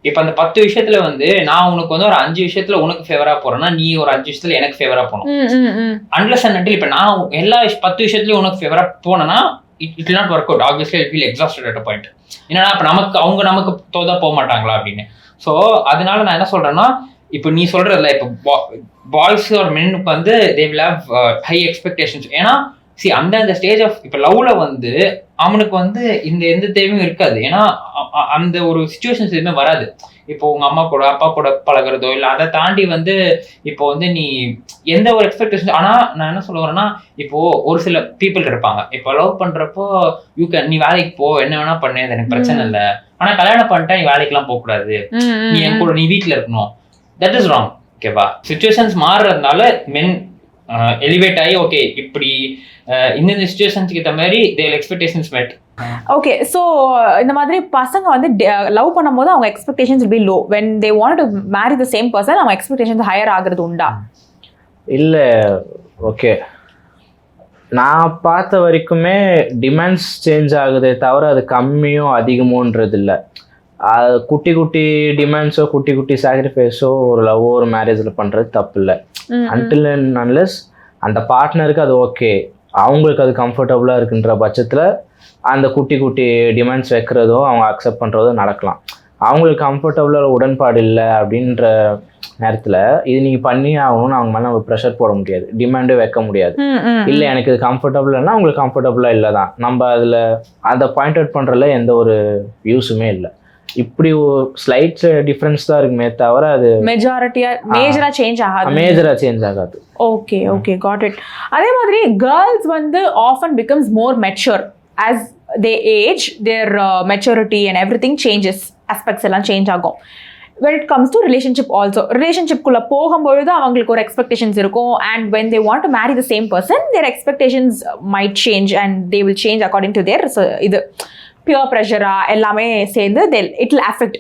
இப்போ அந்த 10 விஷயத்துல வந்து நான் உனக்கு வந்து ஒரு 5 விஷயத்துல உனக்கு ஃபேவரா போறேன்னா நீ ஒரு 5 விஷயத்துல எனக்கு ஃபேவரா போகணும். அன்லஸ் அண்ட் அன்டில் இப்போ நான் எல்லா 10 விஷயத்துலயும் உனக்கு ஃபேவரா போனேன்னா it will not work out. Obviously I feel exhausted at a point. என்னன்னா அப்ப நமக்கு தோதா போக மாட்டாங்களா அப்படின்னு. ஸோ அதனால நான் என்ன சொல்றேன்னா இப்போ நீ சொல்றதுல இப்போ பாய்ஸ் ஒரு மென்னுக்கு வந்து they will have high expectations. ஏன்னா அந்த ஸ்டேஜ் ஆஃப் இப்போ லவ்ல வந்து அவனுக்கு வந்து எந்த தேவையும் இருக்காது. ஏன்னா அந்த ஒரு சிச்சுவேஷன்ஸ் எதுவுமே வராது. இப்போ உங்க அம்மா கூட அப்பா கூட பழகிறதோ இல்லை அதை தாண்டி வந்து இப்போ வந்து நீ எந்த ஒரு எக்ஸ்பெக்டேஷன். ஆனா நான் என்ன சொல்ல வரேன்னா இப்போ ஒரு சில பீப்புள் இருப்பாங்க, இப்போ லவ் பண்றப்போ நீ வேலைக்கு போ, என்ன வேணா பண்ணு, அது எனக்கு பிரச்சனை இல்லை. ஆனா கல்யாணம் பண்ணிட்டா நீ வேலைக்கெல்லாம் போக கூடாது, நீ என் கூட நீ வீட்டுல இருக்கணும். தட் இஸ் ராங், ஓகேவா. சிச்சுவேஷன்ஸ் மாறுறதுனால மென் எலிவேட் ஆகி ஓகே இப்படி இந்த சிச்சுவேஷன்ஸ்க்கு ஏற்ற மாதிரி their expectations met. Okay, so இந்த மாதிரி பசங்க வந்து லவ் பண்ணும்போது அவங்க expectations be low, when they want to marry the same person அவங்க எக்ஸ்பெக்டேஷன்ஸ் ஹையர் ஆகுறது உண்டா? இல்லை, ஓகே, நான் பார்த்த வரைக்குமே டிமாண்ட்ஸ் சேஞ்ச் ஆகுதே தவிர அது கம்மியும் அதிகமோன்றது இல்லை. அது குட்டி குட்டி டிமாண்ட்ஸோ குட்டி குட்டி சாக்ரிஃபைஸோ ஒரு லவ்வோ ஒரு மேரேஜில் பண்ணுறது தப்பு இல்லை. அன்டில் அண்ட் அன்லெஸ் அந்த பார்ட்னருக்கு அது ஓகே, அவங்களுக்கு அது கம்ஃபர்டபுளாக இருக்குன்ற பட்சத்தில் அந்த குட்டி குட்டி டிமாண்ட்ஸ் வைக்கிறதோ அவங்க அக்செப்ட் பண்ணுறதோ நடக்கலாம். அவங்களுக்கு கம்ஃபர்டபுளாக உடன்பாடு இல்லை அப்படின்ற நேரத்தில் இது நீங்கள் பண்ணி ஆகணும்னு அவங்க மேலே நம்ம ப்ரெஷர் போட முடியாது, டிமாண்டும் வைக்க முடியாது. இல்லை எனக்கு இது கம்ஃபர்டபுள்னா அவங்களுக்கு கம்ஃபர்டபுளாக இல்லை தான், நம்ம அதில் அதை பாயிண்ட் அவுட் பண்ணுறதுல எந்த ஒரு யூஸுமே இல்லை. இப்படி ஸ்லைட் டிஃபரன்ஸ் தான் இருக்குமே தவிர அது மேஜரா சேஞ்ச் ஆகாது. Okay okay, got it. அதே மாதிரி கேர்ள்ஸ் வந்து often becomes more mature as they age, their maturity and everything changes, aspects எல்லாம் சேஞ்ச் ஆகும். when it comes to relationship also, relationship குள்ள போகும்போது அவங்களுக்கு ஒரு எக்ஸ்பெக்டேஷன்ஸ் இருக்கும், and when they want to marry the same person their expectations might change and they will change according to their இது pure ப்ரெஷரா எல்லாமே சேர்ந்து it will affect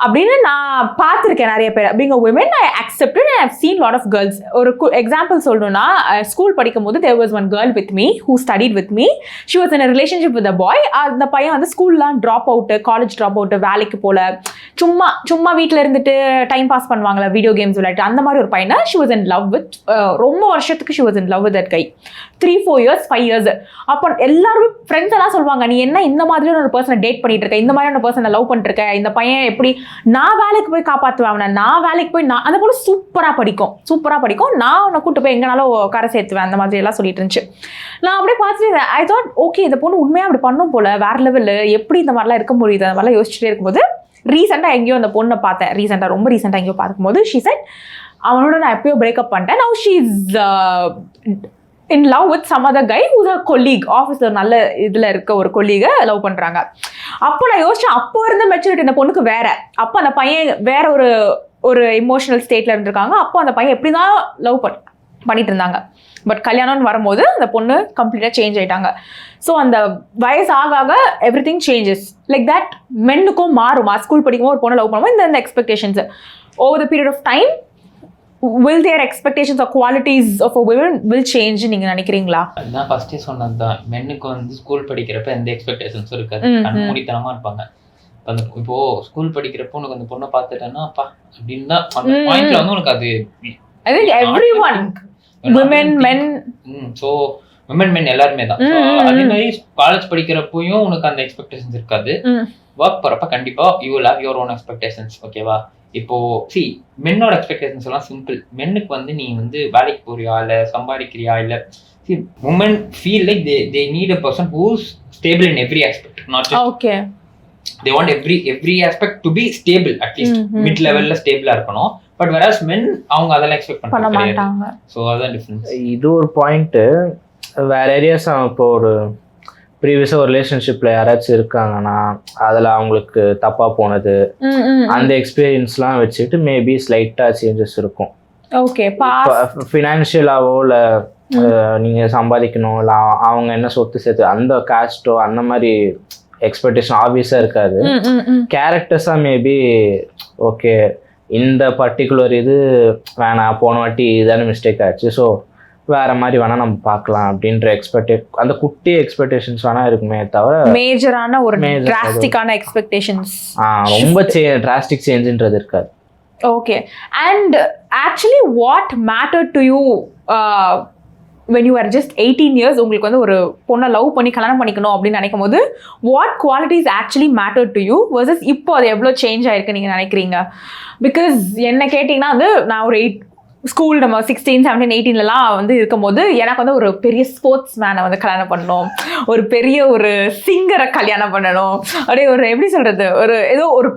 அப்படின்னு நான் பார்த்துருக்கேன் நிறைய பேர். Being a women I accepted and I have seen lot of girls. ஒரு example சொல்லணும்னா, ஸ்கூல் படிக்கும் போது there was one girl with me who studied with me. She was in a relationship with a boy. அந்த பையன் வந்து ஸ்கூல்லாம் drop out, college drop out, வேலைக்கு போல, சும்மா வீட்டில் இருந்துட்டு டைம் பாஸ் பண்ணுவாங்களே வீடியோ கேம்ஸ் விளையாட்டு, அந்த மாதிரி ஒரு பையனை she was in love with. ரொம்ப வருஷத்துக்கு she was in love with that guy. 3-4 years 5 years. அப்போ எல்லாரும் ஃப்ரெண்ட்ஸ் எல்லாம் சொல்லுவாங்க, நீ என்ன இந்த மாதிரியான ஒரு பர்சனை டேட் பண்ணிட்டு இருக்க, இந்த மாதிரியான பர்சனை லவ் பண்ணிட்டு இருக்க, இந்த பையன் எப்படி, நான் வேலைக்கு போய் காப்பாற்றுவேன், நான் வேலைக்கு போய் நான் அந்த போல சூப்பராக படிக்கும், நான் உன்னை கூட்டு போய் எங்கனாலும் கரை சேர்த்துவேன், அந்த மாதிரி எல்லாம் சொல்லிட்டு இருந்துச்சு. நான் அப்படியே பார்த்துட்டு ஐ தாட் ஓகே இந்த பொண்ணு உண்மையாக அப்படி பண்ணும் போல, வேற லெவலில் எப்படி இந்த மாதிரிலாம் இருக்க முடியுது, அந்த மாதிரிலாம் யோசிச்சுட்டே இருக்கும்போது ரீசெண்டாக எங்கேயோ அந்த பொண்ணை பார்த்தேன். ரொம்ப ரீசெண்டாக எங்கேயோ பார்க்கும்போது ஷீ செட் அவனோட நான் எப்பயோ பிரேக்கப் பண்ணிட்டேன். Now she is in love with some other guy who's a colleague, ஆஃபீஸில் நல்ல இதில் இருக்க ஒரு கொலீகை லவ் பண்ணுறாங்க. அப்போ நான் யோசிச்சேன், அப்போ இருந்த மெச்சூரிட்டி இந்த பொண்ணுக்கு வேற. அப்போ அந்த பையன் வேற ஒரு இமோஷனல் ஸ்டேட்டில் இருந்திருக்காங்க. அப்போ அந்த பையன் எப்படி தான் லவ் பண்ணிட்டு இருந்தாங்க. பட் கல்யாணம்னு வரும்போது அந்த பொண்ணு கம்ப்ளீட்டாக சேஞ்ச் ஆகிட்டாங்க. ஸோ அந்த வயசு ஆக everything changes like that. மென்னுக்கும் மாறுமா, ஸ்கூல் படிக்கும்போது ஒரு பொண்ணு லவ் பண்ணும்போது இந்த expectations over the period of time will their expectations or qualities of a woman will change நீங்க நினைக்கிறீங்களா? நான் ஃபர்ஸ்டே சொன்னதுதான், மென்னுக்கு வந்து ஸ்கூல் படிக்கிறப்ப எந்த எக்ஸ்பெக்டேஷன்ஸும் இருக்காது, கண்மூடித்தனமா இருப்பாங்க. இப்போ ஸ்கூல் படிக்கிறப்போ உனக்கு அந்த பொண்ணை பார்த்துட்டேன்னா அப்பா அப்படின்னு தான் அந்த பாயிண்ட்ல வந்து உனக்கு அது I think everyone, women, men, so women men எல்லாருமே தான். அதே மாதிரி காலேஜ் படிக்கிறப்போயும் உனக்கு அந்த எக்ஸ்பெக்டேஷன்ஸ் இருக்காது. ஒர்க் போறப்ப கண்டிப்பா you will have your own expectations. ஓகேவா? இப்போ மென்னோட எக்ஸ்பெக்டேஷன்ஸ் எல்லாம் சிம்பிள். மென்னுக்கு வந்து நீ வந்து வேலைக்கு போறியா இல்ல சம்பாதிக்கிறியா இல்ல, women feel like they need a person who's stable in every aspect, not just okay, they want every aspect to be stable, at least mid levelல ஸ்டேபிளா இருக்கணும். பட் whereas men அவங்க அதெல்லாம் எக்ஸ்பெக்ட் பண்ண மாட்டாங்க. சோ அதான் டிஃபரன்ஸ். இது ஒரு point. வேற areas இப்போ ஒரு ப்ரீவியஸாக ஒரு ரிலேஷன்ஷிப்பில் யாராச்சும் இருக்காங்கன்னா அதில் அவங்களுக்கு தப்பாக போனது அந்த எக்ஸ்பீரியன்ஸ்லாம் வச்சுட்டு மேபி ஸ்லைட்டாக சேஞ்சஸ் இருக்கும். ஓகே, ஃபினான்ஷியலாவோ இல்லை நீங்கள் சம்பாதிக்கணும் இல்லை அவங்க என்ன சொத்து சேர்த்து அந்த காஸ்ட்டோ அந்த மாதிரி எக்ஸ்பெக்டேஷன் ஆப்வியஸாக இருக்காது. கேரக்டர்ஸாக மேபி ஓகே இந்த பர்டிகுலர் இது வேணாம், போன வாட்டி இதான மிஸ்டேக் ஆச்சு, ஸோ வேற மாதிரி வேணா நம்ம பார்க்கலாம் அப்படின்ற அந்த குட்டி எக்ஸ்பெக்டேஷன்ஸ் வேணா இருக்குமே தவிர மேஜரான ஒரு டிராஸ்டிக்கான எக்ஸ்பெக்டேஷன்ஸ் ரொம்ப டிராஸ்டிக் சேஞ்சுன்றது இருக்காது. Okay, and actually what matter to you when you are just 18 years உங்களுக்கு வந்து ஒரு பொண்ணை லவ் பண்ணி கல்யாணம் பண்ணிக்கணும் அப்படின்னு நினைக்கும் போது what qualities actually matter to you versus இப்போ அது எவ்வளோ சேஞ்ச் ஆயிருக்கு நீங்கள் நினைக்கிறீங்க? பிகாஸ் என்ன கேட்டிங்கன்னா வந்து நான் ஒரு ஸ்கூல் நம்ம 16, 17, 18லலாம் வந்து இருக்கும்போது எனக்கு வந்து ஒரு பெரிய ஸ்போர்ட்ஸ் மேனை வந்து கல்யாணம் பண்ணணும், ஒரு பெரிய ஒரு சிங்கரை கல்யாணம் பண்ணணும், அப்படியே ஒரு எப்படி சொல்கிறது, ஏதோ ஒரு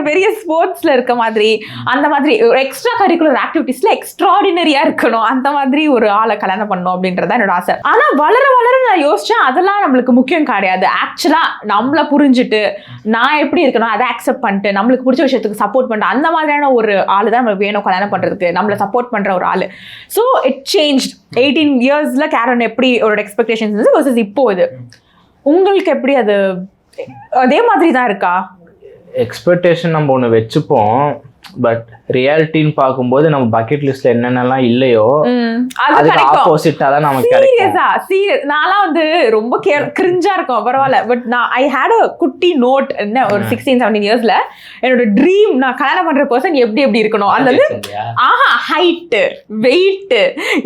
பெரிய ஸ்போர்ட்ஸில் இருக்க மாதிரி, அந்த மாதிரி ஒரு எக்ஸ்ட்ரா கரிக்குலர் ஆக்டிவிட்டீஸில் எக்ஸ்ட்ராடினரியாக இருக்கணும், அந்த மாதிரி ஒரு ஆளை கல்யாணம் பண்ணணும் அப்படின்றத என்னோட ஆசை. ஆனால் வளர நான் யோசித்தேன் அதெல்லாம் நம்மளுக்கு முக்கியம் கிடையாது. ஆக்சுவலாக நம்மளை புரிஞ்சுட்டு நான் எப்படி இருக்கணும் அதை அக்செப்ட் பண்ணிட்டு நம்மளுக்கு பிடிச்ச விஷயத்துக்கு சப்போர்ட் பண்ணிட்டு அந்த மாதிரியான ஒரு ஆள் தான் நம்மளுக்கு வேணும் கல்யாணம் பண்றதுக்கு, நம்மள சப்போர்ட் பண்ற ஒரு ஆளு. ஸோ இட் சேஞ்ச் 18 இயர்ஸ்ல கேரன் எப்படி ஒரு எக்ஸ்பெக்டேஷன்ஸ் இருந்துச்சு வர்சஸ் இப்போ இது உங்களுக்கு எப்படி அது அதே மாதிரி தான் இருக்கா? எக்ஸ்பெக்டேஷன் நம்ம ஒன்று வச்சுப்போம், பட் ரியாலிட்டின்னு பார்க்கும்போது நம்ம பக்கெட் லிஸ்ட்ல என்னென்னலாம் இல்லையோ அதுக்கு ஆப்போசிட்டா தான் நமக்கு கிடைக்கும். நான்லாம் வந்து ரொம்ப கிரிஞ்சா இருக்கும் பரவாயில்ல, பட் நான் ஐ ஹேட் அ குட்டி நோட் என்ன ஒரு 16-17 இயர்ஸ்ல என்னோட ட்ரீம் நான் கல்யாணம் பண்ற பர்சன் எப்படி எப்படி இருக்கணும், அந்த ஹைட் வெயிட்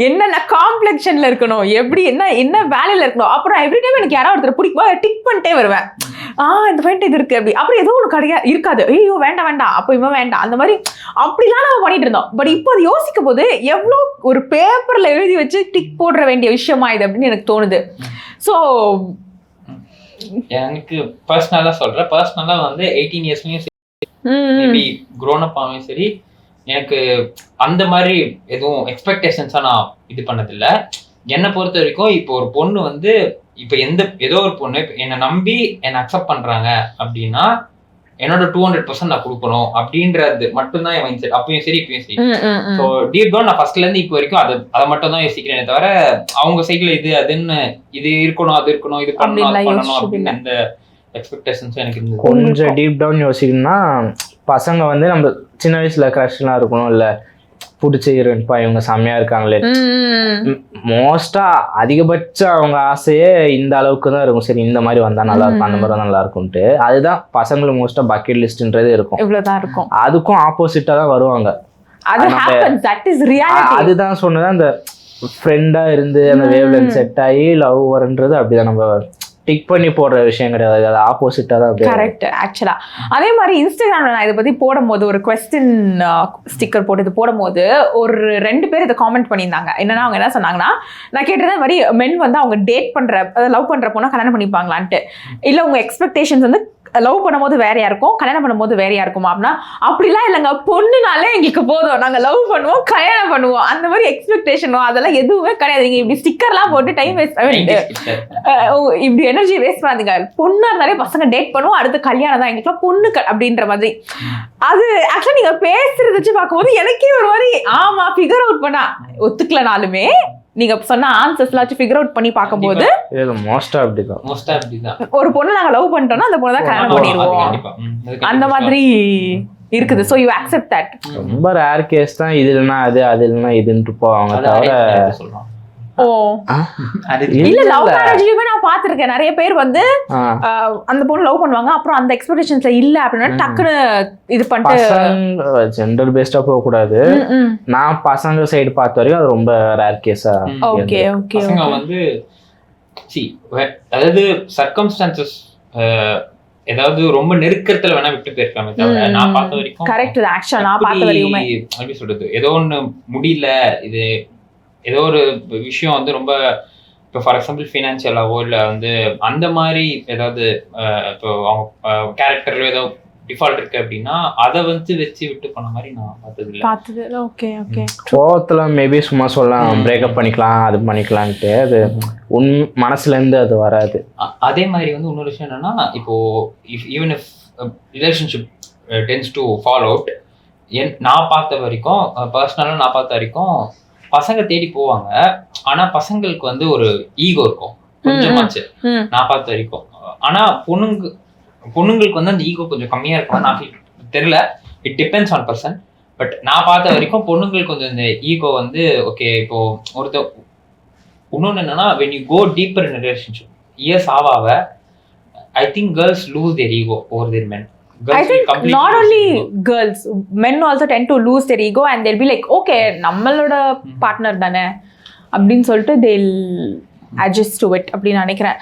என்னென்ன காம்ப்ளெக்ஷன்ல இருக்கணும், எப்படி என்ன வேலையில இருக்கணும், அப்புறம் எவ்ரி டைம் எனக்கு யாராவது ஒருத்தர் பிடிக்குமா டிக் பண்ணிட்டே வருவேன். இந்த பாயிண்ட் இது இருக்கு அப்படி, அப்புறம் ஏதோ ஒன்று கிடையாது இருக்காது, ஐயோ வேண்டாம் வேண்டாம் அப்போ இவன் வேண்டாம், அந்த மாதிரி அப்படிலாம் நம்ம பண்ணிட்டு இருந்தோம். பட் இப்போ அது யோசிக்கும் போது எவ்வளோ ஒரு பேப்பர்ல எழுதி வச்சு டிக் போடுற வேண்டிய விஷயமா இது அப்படின்னு எனக்கு தோணுது. ஸோ எனக்கு பர்சனலா வந்து 18 இயர்ஸ்லயும் மேபி க்ரோன் அப் ஆகும் சரி, எனக்கு அந்த மாதிரி எதுவும் எக்ஸ்பெக்டேஷன்ஸா நான் இது பண்ணதில்லை. என்னை பொறுத்த வரைக்கும் இப்போ ஒரு பொண்ணு வந்து இப்போ ஏதோ ஒரு பொண்ணு என்னை நம்பி என்னை அக்செப்ட் பண்றாங்க அப்படின்னா என்னோட 200% நான் கொடுக்கணும் அப்படின்றது மட்டும்தான் என் மைண்ட் செட். அப்பயும் சரி இப்பயும் சரி. ஸோ டீப் டவுன் நான் ஃபர்ஸ்ட்ல இருந்து இப்போ வரைக்கும் அதை மட்டும் தான் யோசிக்கிறேனே தவிர அவங்க சைட்ல அதுன்னு இது இருக்கணும் அது இருக்கணும் இது பண்ணணும் அது பண்ணணும் அப்படின்னு அந்த எக்ஸ்பெக்டேஷன்ஸும் எனக்கு இருந்தது. கொஞ்சம் டீப் டவுன் யோசிக்கணும்னா பசங்க வந்து நம்ம சின்ன வயசுல க்ரஷ்லாம் இருக்கணும், இல்லை பிடிச்ச ஹீரோயின்ப்பா இவங்க செம்மையா இருக்காங்களே, மோஸ்டா அதிகபட்சம் அவங்க ஆசையே இந்த அளவுக்கு தான் இருக்கும். சரி இந்த மாதிரி வந்தா நல்லா இருக்கும், அந்த மாதிரி நல்லா இருக்கும்ட்டு அதுதான் பசங்களுக்கு மோஸ்டா பக்கெட் லிஸ்ட்ன்றது இருக்கும். இவ்வளவுதான் இருக்கும். அதுக்கும் ஆப்போசிட்டா தான் வருவாங்க. அதுதான் சொன்னது, அந்த ஃப்ரெண்டா இருந்து அந்த வேவ்லென்த் செட் ஆகி லவ் வரன்றது அப்படிதான் நம்ம டிக் பண்ணி போடுற விஷயம் கிடையாது, அது ஆப்போசிட்டா தான். கரெக்ட். ஆக்சுவலா அதே மாதிரி இன்ஸ்டாகிராம்ல நான் இதை பத்தி போடும்போது ஒரு கொஸ்டின் ஸ்டிக்கர் போட்டு இது போடும்போது ஒரு 2 பேர் இதை காமெண்ட் பண்ணியிருந்தாங்க. என்னன்னா அவங்க என்ன சொன்னாங்கன்னா, நான் கேட்டது மாதிரி மென் வந்து அவங்க டேட் பண்ற லவ் பண்ற பொண்ணா கல்யாணம் பண்ணிப்பாங்களான்ட்டு, இல்ல உங்க எக்ஸ்பெக்டேஷன்ஸ் வந்து லவ் பண்ணும்போது வேறையா இருக்கும் கல்யாணம் பண்ணும்போது வேறையா இருக்குமா அப்படின்னா, அப்படிலாம் இல்லைங்க, பொண்ணுனாலே எங்களுக்கு போதும், நாங்க லவ் பண்ணுவோம் கல்யாணம் பண்ணுவோம், அந்த மாதிரி எக்ஸ்பெக்டேஷனோ அதெல்லாம் எதுவுமே கிடையாது. நீங்க இப்படி ஸ்டிக்கர்லாம் போட்டு டைம் வேஸ்ட் இப்படி எனர்ஜி வேஸ்ட் பண்ணாதீங்க. பொண்ணா இருந்தாலே பசங்க டேட் பண்ணுவோம், அடுத்து கல்யாணம் தான் எங்களுக்குலாம் பொண்ணு அப்படின்ற மாதிரி. அது ஆக்சுவலா நீங்க பேசுறது வச்சு பார்க்கும்போது எனக்கே ஒரு மாதிரி ஆமா ஃபிகர் அவுட் பண்ணா ஒத்துக்கலனாலுமே நீங்க சொன்ன ஆன்சர்ஸ்லாம் வச்சு ஃபிகர் அவுட் பண்ணி பார்க்கும்போது மோஸ்டா அப்படிதான் ஒரு பொண்ணு நாங்க லவ் பண்ணிட்டோம்னா அந்த பொண்ணு தான் கல்யாணம் பண்ணிடுவோம் அந்த மாதிரி இருக்குது. So you accept that. ரொம்ப ரேர் கேஸ் தான் இது இல்லைன்னா அது இல்லைன்னா இதுன்னு போவாங்க தவிர. ஓ இல்ல லவ் மேரேஜ்லயுமே நான் பாத்திருக்கேன். நிறைய பேர் வந்து அந்த பொண்ணு லவ் பண்ணுவாங்க, அப்புறம் அந்த எக்ஸ்பெக்டேஷன்ஸ்ல இல்ல அப்படின்னா டக்குன்னு இது பண்ணிட்டு ஜெண்டர் பேஸ்டா போக கூடாது. நான் பசங்க சைடு பார்த்த வரைக்கும் அது ரொம்ப ரேர் கேஸா. Okay okay. பசங்க வந்து அதாவது சர்க்கம்ஸ்டான்சஸ் ஏதாவது ரொம்ப நெருக்கத்துல வேணா விட்டு போயிருக்காங்க தவிர நான் பார்த்த வரைக்கும் கரெக்ட். ஆக்சுவலா நான் பார்த்த வரைக்கும் எப்படி சொல்றது, ஏதோ ஒண்ணு முடியல, இது ஏதோ ஒரு விஷயம் வந்து ரொம்ப இப்போ ஃபார் எக்ஸாம்பிள் ஃபினான்ஷியலாவோ இல்லை வந்து அந்த மாதிரி ஏதாவது இப்போ அவங்க கேரக்டர்ல ஏதோ டிஃபால்ட் இருக்கு அப்படின்னா அதை வந்து வச்சு விட்டு போன மாதிரி நான் பார்த்தது. Okay okay. கோவத்துல மேபி சும்மா சொல்லலாம் பிரேக்கப் பண்ணிக்கலாம் அது பண்ணிக்கலான்ட்டு, அது மனசுல இருந்து அது வராது. அதே மாதிரி வந்து இன்னொரு விஷயம் என்னன்னா, இப்போ even if relationship tends to follow out, நான் பார்த்த வரைக்கும் பர்சனலாக நான் பார்த்த வரைக்கும் பசங்க தேடி போவாங்க, ஆனா பசங்களுக்கு வந்து ஒரு ஈகோ இருக்கும் கொஞ்சமாச்சு நான் பார்த்த வரைக்கும். ஆனா பொண்ணுங்களுக்கு வந்து அந்த ஈகோ கொஞ்சம் கம்மியா இருக்கும் நான் தெரியல, it depends on person. But நான் பார்த்த வரைக்கும் பொண்ணுங்களுக்கு கொஞ்சம் இந்த ஈகோ வந்து ஓகே. இப்போ இன்னொன்னு என்னன்னா, when you go deeper in a relationship years ஆவாவ I think girls lose their ego over their men. I think not only girls, men also tend to lose their ego and they'll be like, okay, நம்மளோட partner தானே அப்படின்னு சொல்லிட்டு they'll adjust to it அப்படின்னு நினைக்கிறேன்.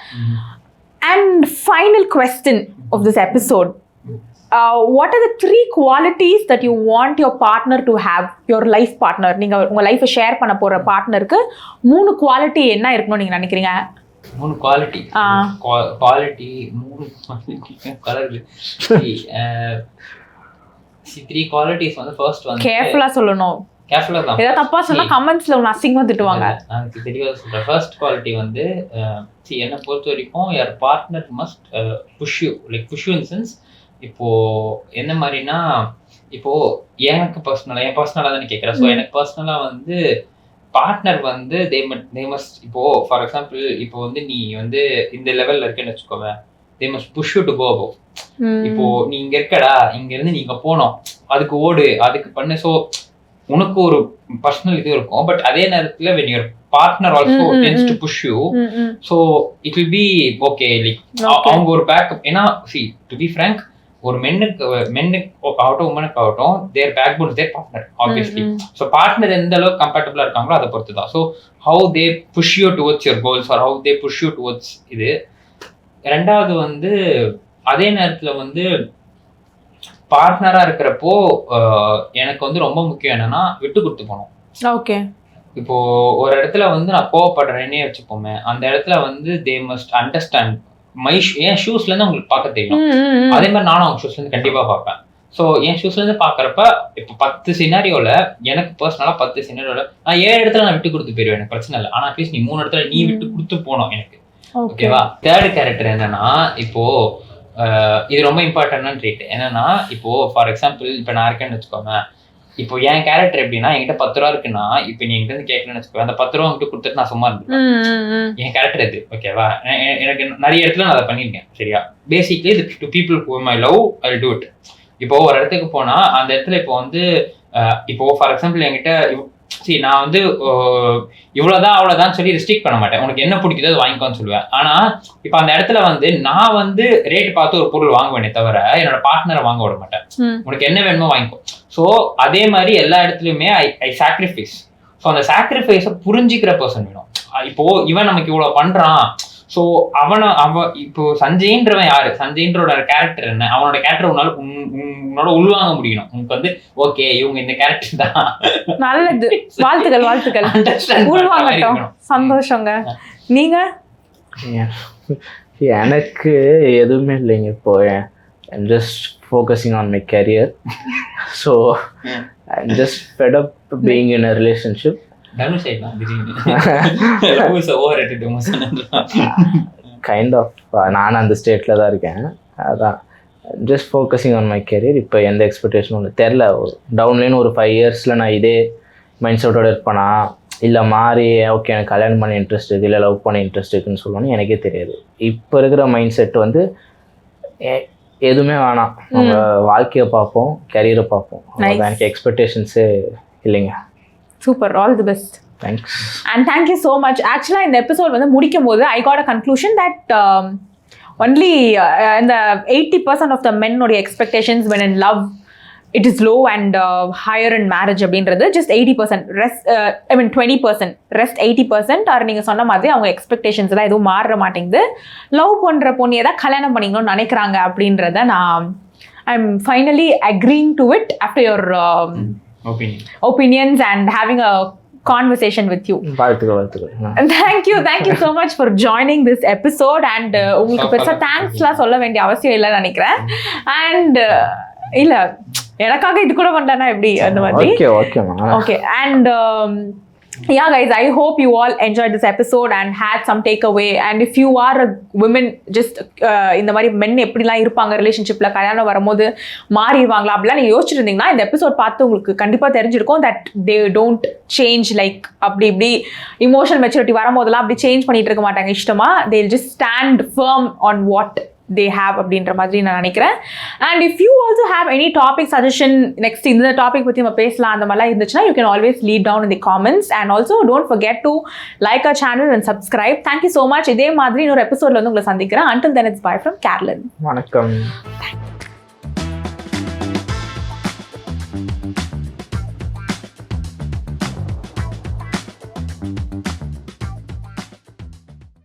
And final question of this episode, what are the 3 qualities that you want your partner to have, your life partner? நீங்க உங்க லைஃபை share பண்ண போற பார்ட்னருக்கு 3 குவாலிட்டி என்ன இருக்கணும்னு நீங்க நினைக்கிறீங்க? 3 குவாலிட்டி 3 கலர் 3 குவாலிட்டிஸ் வந்து ஃபர்ஸ்ட் வந்து கேர்ஃபுல்லா சொல்லணும். கேர்ஃபுல்லா தான். ஏதாவது தப்பா சொன்னா கமெண்ட்ஸ்ல உன்னை அசிங்கமா திட்டுவாங்க. நான் தெளிவா சொல்றேன். ஃபர்ஸ்ட் குவாலிட்டி வந்து என்ன பொறுத்த வரைக்கும் your partner must push you in sense. இப்போ என்ன மாதிரினா, இப்போ எனக்கு என் பர்சனலா தானே கேட்குறேன். ஸோ எனக்கு பர்சனலா வந்து பார்ட்னர் வந்து தே மஸ்ட் இப்போ ஃபார் எக்ஸாம்பிள் இப்போ வந்து நீ வந்து இந்த லெவல்ல இருக்கேன்னு வச்சுக்கோங்க, they must push you to go above. இப்போ நீ இங்க இருக்கடா, இங்க இருந்து நீங்க போனோம், அதுக்கு ஓடு, அதுக்கு பண்ணு. ஸோ உனக்கு ஒரு பர்சனல் இது இருக்கும். பட் அதே நேரத்துல when your partner also tends to push you, so it will be okay. Like அவங்க ஒரு பேக்கப். ஏன்னா see to be frank, ஒரு மென்னுக்கு ஆகட்டும் உமனுக்கு ஆகட்டும், their backbone their partner obviously. So partner எந்த அளவுக்கு கம்பேட்டபிளா இருக்காங்களோ அதை பொறுத்து தான். So how they push you towards your goals or how they push you towards இது. ரெண்டாவது வந்து அதே நேரத்துல வந்து பார்ட்னரா இருக்கிறப்போ எனக்கு வந்து ரொம்ப முக்கியம் என்னன்னா விட்டு கொடுத்து போகணும். ஓகே. இப்போ ஒரு இடத்துல வந்து நான் கோவப்படுறேன்னே வச்சுப்போமே, அந்த இடத்துல வந்து தே மஸ்ட் அண்டர்ஸ்டாண்ட் என் ஷூஸ்ல இருந்து உங்களுக்கு பார்க்க தெரியும். அதே மாதிரி நானும் அவங்க ஷூஸ்ல இருந்து கண்டிப்பா பார்ப்பேன். ஸோ என் ஷூஸ்ல இருந்து பாக்குறப்ப இப்போ 10 சினாரியோல எனக்கு பர்சனலா 10 சினாரியோல நான் 7 இடத்துல நான் விட்டு கொடுத்து போயிருவேன், எனக்கு பிரச்சனை இல்லை. ஆனா அட்லீஸ்ட் நீ 3 இடத்துல நீ விட்டு கொடுத்து போனோம் எனக்கு. ஓகேவா? தேர்ட் கேரக்டர் என்னன்னா, இப்போ இது ரொம்ப இம்பார்ட்டன்டான ட்ரீட். என்னன்னா இப்போ ஃபார் எக்ஸாம்பிள் இப்போ நான் இருக்கேன்னு வச்சுக்கோங்க, இப்போ என் கேரக்டர் எப்படின்னா, என்கிட்ட 10 ரூபா இருக்குன்னா இப்போ நீ என்கிட்ட இருந்து கேட்கணும்னு வச்சுக்கோ, அந்த 10 ரூபா உங்ககிட்ட கொடுத்துட்டு நான் சும்மா இருந்தேன். என் கேரக்டர் இது. ஓகேவா? எனக்கு நிறைய இடத்துல நான் அதை பண்ணியிருக்கேன். சரியா? Basically to people whom I love I'll do it. இப்போ ஒரு இடத்துக்கு போனா அந்த இடத்துல இப்போ வந்து இப்போ ஃபார் எக்ஸாம்பிள் என்கிட்ட சரி நான் வந்து இவ்வளவுதான் அவ்வளவுதான் சொல்லி ரெஸ்ட்ரிக்ட் பண்ண மாட்டேன். உனக்கு என்ன பிடிக்குதோ அது வாங்கிக்கோன்னு சொல்லுவேன். ஆனா இப்போ அந்த இடத்துல வந்து நான் வந்து ரேட் பார்த்து ஒரு பொருள் வாங்குவேனே தவிர என்னோட பார்ட்னரை வாங்க விட மாட்டேன். உனக்கு என்ன வேணுமோ வாங்கிக்கோ. ஸோ அதே மாதிரி எல்லா இடத்துலயுமே ஐ சாக்ரிஃபைஸ். ஸோ அந்த சாக்ரிஃபைஸை புரிஞ்சிக்கிற பர்சன் வேணும். இப்போ இவன் நமக்கு இவ்வளவு பண்றான், ஸோ அவன் இப்போ சஞ்சய்ன்றவன் யாரு, சஞ்சய்ன்றோட கேரக்டர் என்ன, அவனோட கேரக்டர் உன்னோட உள்வாங்க முடியணும். உனக்கு வந்து ஓகே இவங்க இந்த கேரக்டர் தான். நல்லது. வாழ்த்துக்கள். உள்வாங்கட்டும். சந்தோஷங்க. நீங்க? எனக்கு எதுவுமே இல்லைங்க. இப்போ I'm just focusing on my career. So I'm just fed up being in a relationship. Kind of நான் அந்த ஸ்டேட்டில் தான் இருக்கேன். அதான் just focusing on my career. இப்போ எந்த எக்ஸ்பெக்டேஷனும் ஒன்று தெரில. டவுன்லைன் ஒரு 5 இயர்ஸில் நான் இதே மைண்ட் செட்டோடு இருப்பேனா, இல்லை மாறி ஓகே எனக்கு கல்யாணம் பண்ண இன்ட்ரெஸ்ட் இருக்குது, இல்லை லவ் பண்ண இன்ட்ரெஸ்ட் இருக்குன்னு சொல்லணும்னு எனக்கே தெரியாது. இப்போ இருக்கிற மைண்ட் செட் வந்து எதுவுமே வேணாம், நம்ம வாழ்க்கையை பார்ப்போம், கெரியரை பார்ப்போம். எனக்கு எக்ஸ்பெக்டேஷன்ஸே இல்லைங்க. Super. All the best. Thanks. And thank you so much. Actually, in the episode வந்து முடிக்கும் போது I got a conclusion that only in the 80% of the men or expectations when in love it is low and higher in marriage அப்படின்றது just 80%. Rest 20%. Rest 80% R நீங்க சொன்ன மாதிரி அவங்க expectations எல்லாம் எதுவும் மாற மாட்டேங்குது. லவ் பண்ற பொண்ணியை தான் கல்யாணம் பண்ணிக்கணும்னு நினைக்கிறாங்க அப்படின்றத நான் I'm finally agreeing to it after your opinions and having a conversation with you. வாழ்த்துக்கள். Thank you so much for joining this episode and உங்களுக்கு பெருசா தேங்க்ஸ்லாம் சொல்ல வேண்டிய அவசியம் இல்லைன்னு நினைக்கிறேன். And இல்ல எனக்காக இது கூட பண்ணா எப்படி அந்த மாதிரி. Okay. And yeah guys, I hope you all enjoyed this episode and had some takeaway. And if you are a woman, just இந்த மாதிரி men எப்படிலாம் இருப்பாங்க ரிலேஷன்ஷிப்ல, கல்யாணம் வரும்போது மாறிடுவாங்களா அப்படிலாம் நீங்க யோசிச்சிருந்தீங்கன்னா இந்த எபிசோட் பார்த்து உங்களுக்கு கண்டிப்பா தெரிஞ்சிருக்கும் that they don't change like அப்படி இப்படி இமோஷனல் மெச்சூரிட்டி வரும்போதெல்லாம் அப்படி சேஞ்ச் பண்ணிட்டு இருக்க மாட்டாங்க இஷ்டமா. they'll just stand firm on what they have அப்படின்ற மாதிரி நான் நினைக்கிறேன். And if you also have any topic suggestion, next இந்த டாபிக் பற்றி நம்ம பேசலாம் அந்த மாதிரிலாம் இருந்துச்சுன்னா you can always leave down in the comments. And also don't forget to like our channel and subscribe. Thank you so much. இதே மாதிரி இன்னொரு எபிசோட்ல வந்து உங்களை சந்திக்கிறேன். Until then, it's bye from Carolyn. வணக்கம்.